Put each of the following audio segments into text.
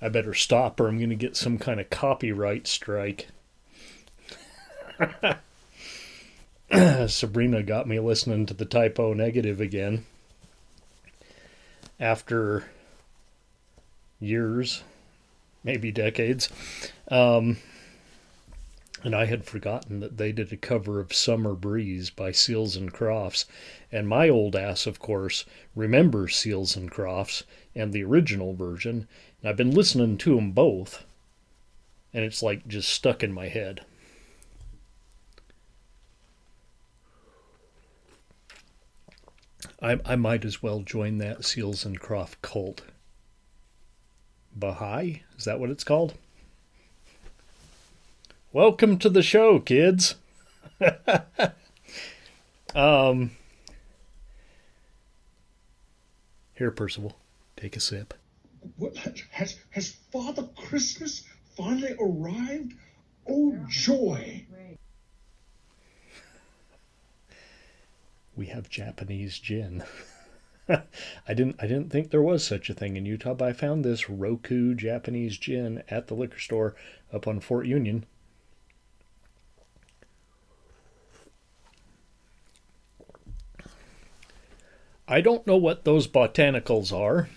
I better stop or I'm going to get some kind of copyright strike. Sabrina got me listening to the Typo Negative again. After years, maybe decades. And I had forgotten that they did a cover of Summer Breeze by Seals and Crofts. And my old ass, of course, remembers Seals and Crofts and the original version. And I've been listening to them both. And it's like just stuck in my head. I might as well join that Seals and Croft cult. Baha'i? Is that what it's called? Welcome to the show, kids. Here, Percival, take a sip. What, has Father Christmas finally arrived? Oh, joy! We have Japanese gin. I didn't think there was such a thing in Utah, but I found this Roku Japanese gin at the liquor store up on Fort Union. I don't know what those botanicals are.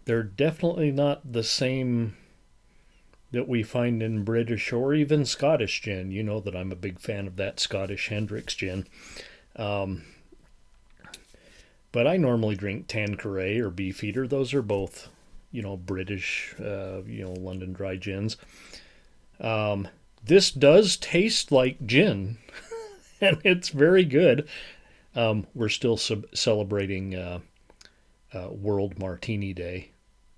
They're definitely not the same that we find in British or even Scottish gin. You know that I'm a big fan of that Scottish Hendrick's gin. But I normally drink Tanqueray or Beefeater. Those are both, British, London dry gins. This does taste like gin, and it's very good. We're still celebrating World Martini Day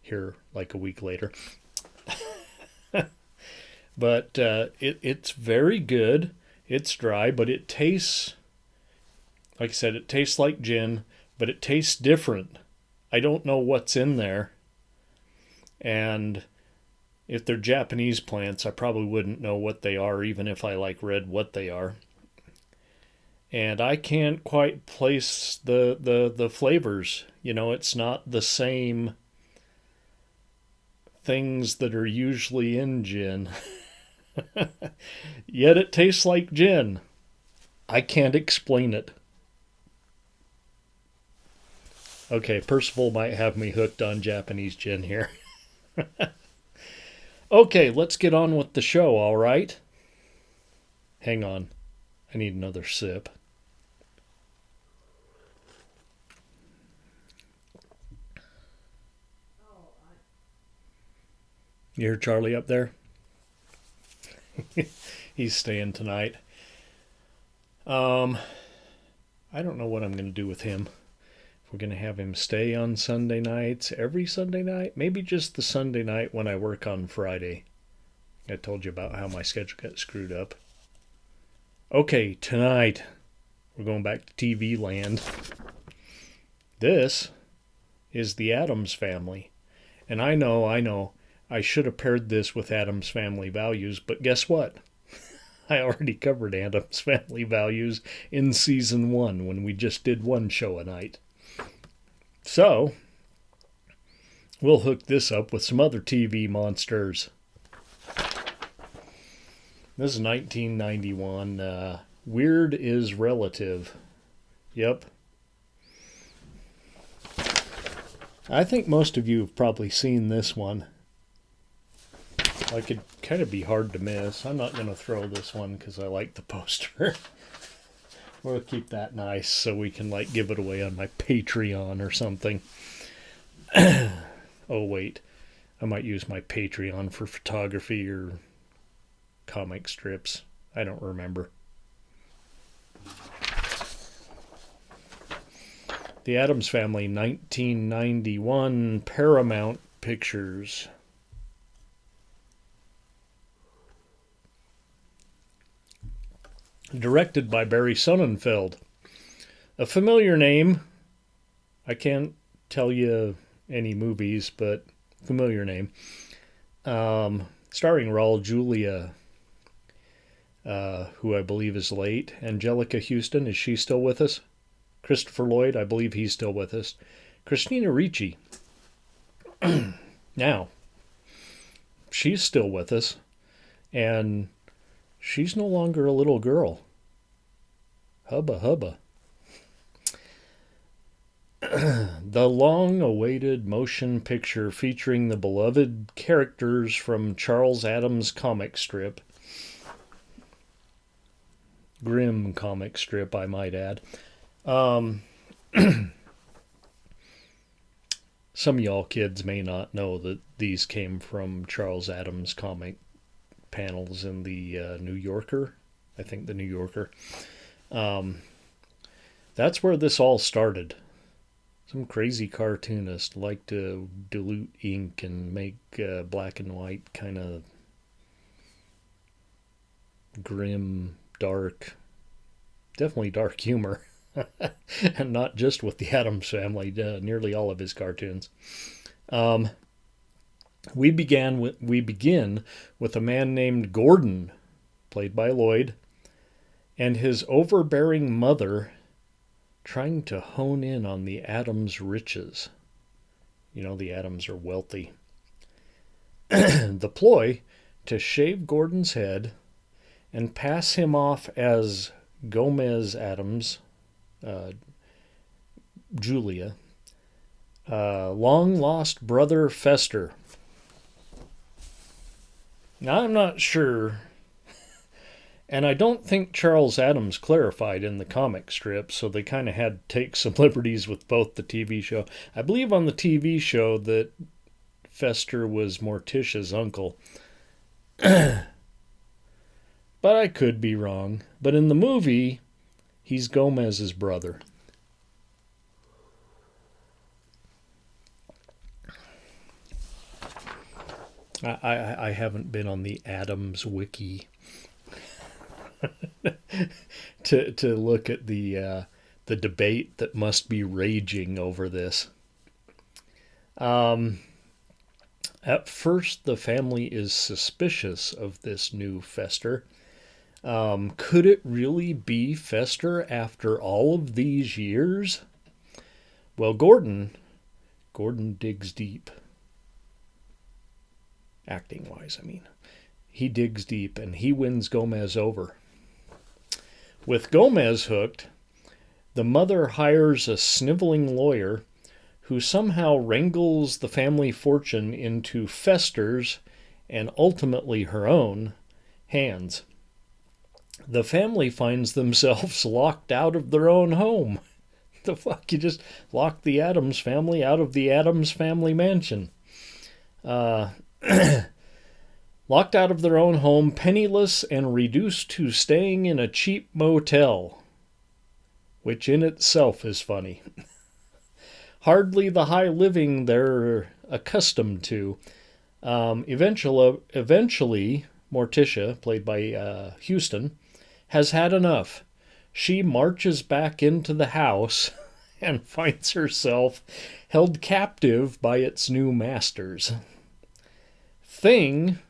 here like a week later. But it's very good. It's dry, but it tastes, like I said, it tastes like gin, but it tastes different. I don't know what's in there. And if they're Japanese plants, I probably wouldn't know what they are, even if I read what they are. And I can't quite place the flavors. It's not the same things that are usually in gin. Yet it tastes like gin. I can't explain it. Okay, Percival might have me hooked on Japanese gin here. Okay, let's get on with the show, all right? Hang on. I need another sip. You hear Charlie up there? He's staying tonight. I don't know what I'm going to do with him. If we're going to have him stay on Sunday nights, every Sunday night, maybe just the Sunday night when I work on Friday. I told you about how my schedule got screwed up. Okay, tonight we're going back to TV land. This is the Addams Family. And I know, I should have paired this with Addams Family Values, but guess what? I already covered Addams Family Values in season 1 when we just did one show a night. So, we'll hook this up with some other TV monsters. This is 1991. Weird is Relative. Yep. I think most of you have probably seen this one. It'd kind of be hard to miss. I'm not going to throw this one because I like the poster. We'll keep that nice so we can give it away on my Patreon or something. Oh, wait. I might use my Patreon for photography or comic strips. I don't remember. The Addams Family, 1991, Paramount Pictures. Directed by Barry Sonnenfeld. A familiar name. I can't tell you any movies, but familiar name. Starring Raul Julia, who I believe is late. Angelica Houston, is she still with us? Christopher Lloyd, I believe he's still with us. Christina Ricci. Now, she's still with us, and she's no longer a little girl. Hubba hubba. The long-awaited motion picture featuring the beloved characters from Charles Addams' comic strip. Grim comic strip, I might add. Some of y'all kids may not know that these came from Charles Addams' comic panels in the New Yorker. I think the New Yorker. That's where this all started. Some crazy cartoonist liked to dilute ink and make black and white kind of grim, dark, definitely dark humor. And not just with the Addams Family, nearly all of his cartoons. We begin with a man named Gordon, played by Lloyd, and his overbearing mother trying to hone in on the Addams' riches. You know, the Addams are wealthy. The ploy to shave Gordon's head and pass him off as Gomez Addams, Julia, long-lost brother Fester. Now, I'm not sure, and I don't think Charles Addams clarified in the comic strip, so they kind of had to take some liberties with both the TV show. I believe on the TV show that Fester was Morticia's uncle. But I could be wrong. But in the movie, he's Gomez's brother. I haven't been on the Addams wiki to look at the debate that must be raging over this. At first, the family is suspicious of this new Fester. Could it really be Fester after all of these years? Well, Gordon digs deep. Acting-wise, I mean. He digs deep, and he wins Gomez over. With Gomez hooked, the mother hires a sniveling lawyer who somehow wrangles the family fortune into Fester's and ultimately her own hands. The family finds themselves locked out of their own home. The fuck? You just lock the Addams family out of the Addams family mansion. Locked out of their own home, penniless and reduced to staying in a cheap motel, which in itself is funny. Hardly the high living they're accustomed to. Eventually, Morticia, played by Houston, has had enough. She marches back into the house and finds herself held captive by its new masters. Thing,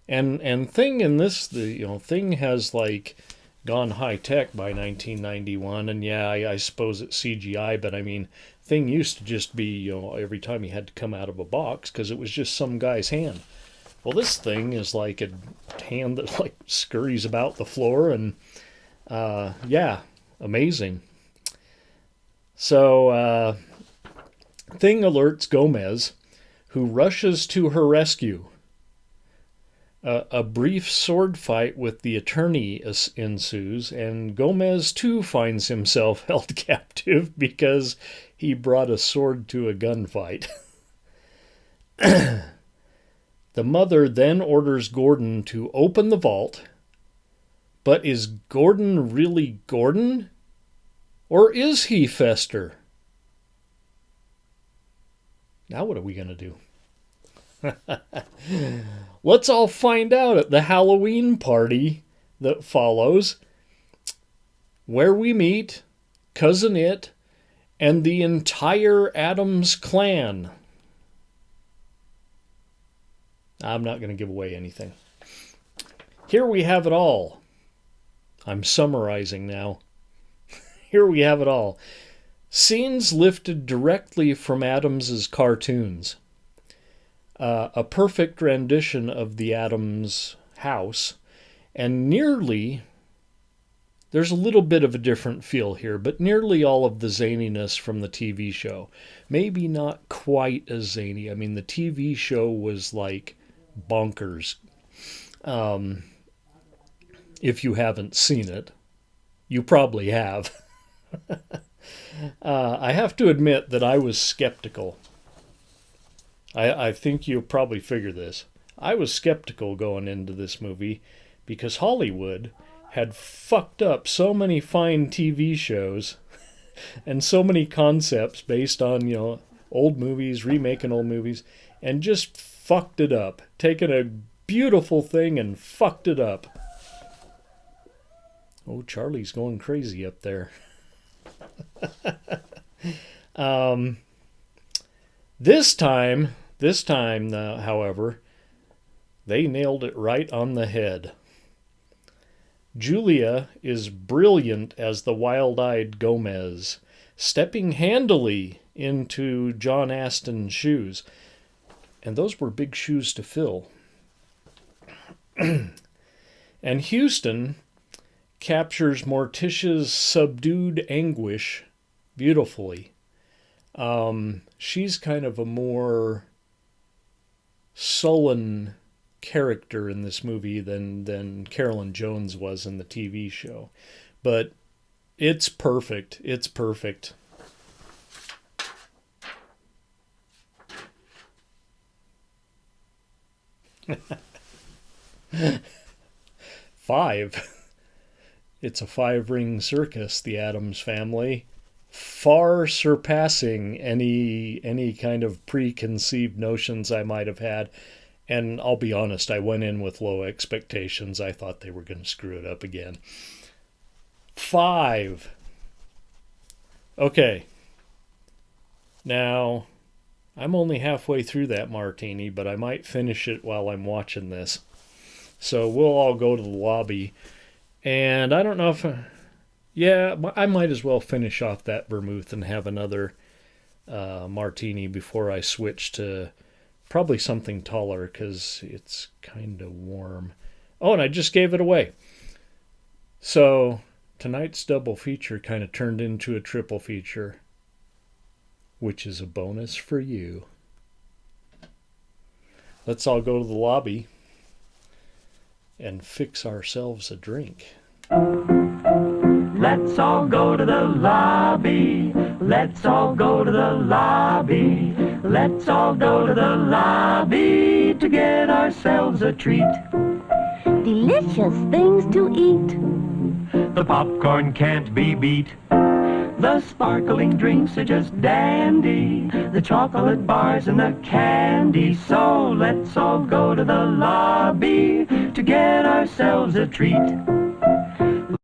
and Thing in this, Thing has like gone high tech by 1991, and yeah, I suppose it's CGI, but I mean, Thing used to just be, every time he had to come out of a box because it was just some guy's hand. Well, this thing is like a hand that like scurries about the floor, and yeah, amazing. So Thing alerts Gomez, who rushes to her rescue. A brief sword fight with the attorney ensues, and Gomez too finds himself held captive because he brought a sword to a gunfight. The mother then orders Gordon to open the vault. But is Gordon really Gordon? Or is he Fester? Now what are we going to do? Let's all find out at the Halloween party that follows, where we meet Cousin It and the entire Addams clan. I'm not going to give away anything. Here we have it all. I'm summarizing now. Here we have it all. Scenes lifted directly from Addams's cartoons. a perfect rendition of the Addams house, and nearly, there's a little bit of a different feel here, but nearly all of the zaniness from the TV show. Maybe not quite as zany. I mean, the TV show was like bonkers. If you haven't seen it, you probably have. I have to admit that I was skeptical. I think you'll probably figure this. I was skeptical going into this movie because Hollywood had fucked up so many fine TV shows and so many concepts based on, old movies, remaking old movies, and just fucked it up. Taken a beautiful thing and fucked it up. Oh, Charlie's going crazy up there. This time, however, they nailed it right on the head. Julia is brilliant as the wild-eyed Gomez, stepping handily into John Aston's shoes. And those were big shoes to fill. And Houston captures Morticia's subdued anguish beautifully. She's kind of a more sullen character in this movie than Carolyn Jones was in the TV show. But it's perfect. It's perfect. Five. It's a 5-ring circus, the Addams Family, far surpassing any kind of preconceived notions I might have had. And I'll be honest, I went in with low expectations. I thought they were going to screw it up again. 5. Okay. Now, I'm only halfway through that martini, but I might finish it while I'm watching this. So we'll all go to the lobby. And I don't know if... I might as well finish off that vermouth and have another martini before I switch to probably something taller because it's kind of warm. Oh, and I just gave it away. So tonight's double feature kind of turned into a triple feature, which is a bonus for you. Let's all go to the lobby and fix ourselves a drink. Let's all go to the lobby. Let's all go to the lobby. Let's all go to the lobby to get ourselves a treat. Delicious things to eat. The popcorn can't be beat. The sparkling drinks are just dandy. The chocolate bars and the candy. So let's all go to the lobby to get ourselves a treat.